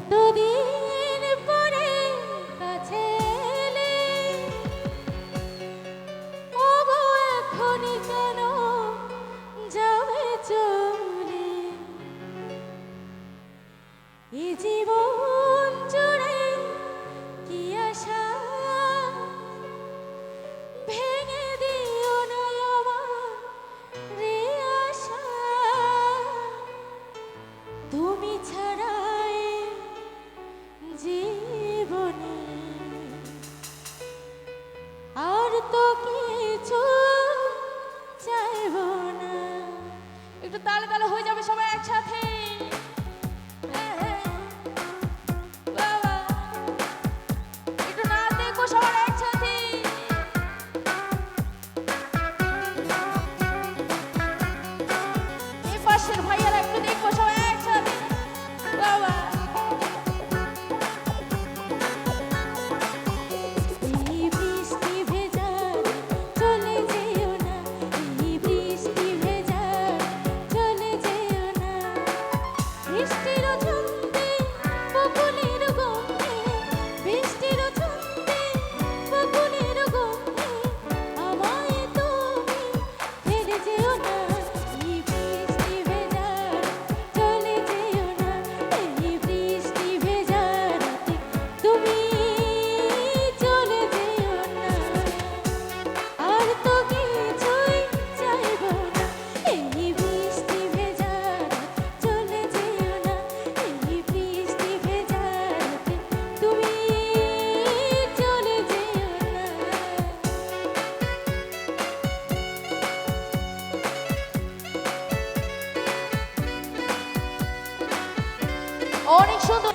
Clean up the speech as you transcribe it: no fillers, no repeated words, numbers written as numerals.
এতদিন পরে কাছে এলে, ওগো এখনই কেন যাবে চলে? এ জীবন জুড়ে কি আশা, ভেঙে দিও না আমার রে আশা। তুমি ছাড়া এ জীবনে আর তো কিছু চাইব না। একটু তালে তালে হয়ে যাবে সবাই একসাথে। হ্যাঁ, হ্যাঁ। বাবা, একটু নাচ দেখো সবার একসাথে। এই পাশের ভাইয়ারা একটু দেখো সবাই একসাথে। বাবা, এই বৃষ্টি ভেজা চলে যেও না, এই বৃষ্টি ভেজা চলে যেও না। বৃষ্টির ছন্দে বকুলের গন্ধে, বৃষ্টির ছন্দে বকুলের গন্ধে আমায় তুমি ফেলে যেও না। এই বৃষ্টি ভেজা চলে যেও না, এই বৃষ্টি ভেজা রাতে তুমি চলে যেও না। আর তো কিছুই চাইব না, এই বৃষ্টি ভেজা চলে যেও না, এই বৃষ্টি ভেজা রাতে তুমি চলে যেও না। অনেক সুন্দর।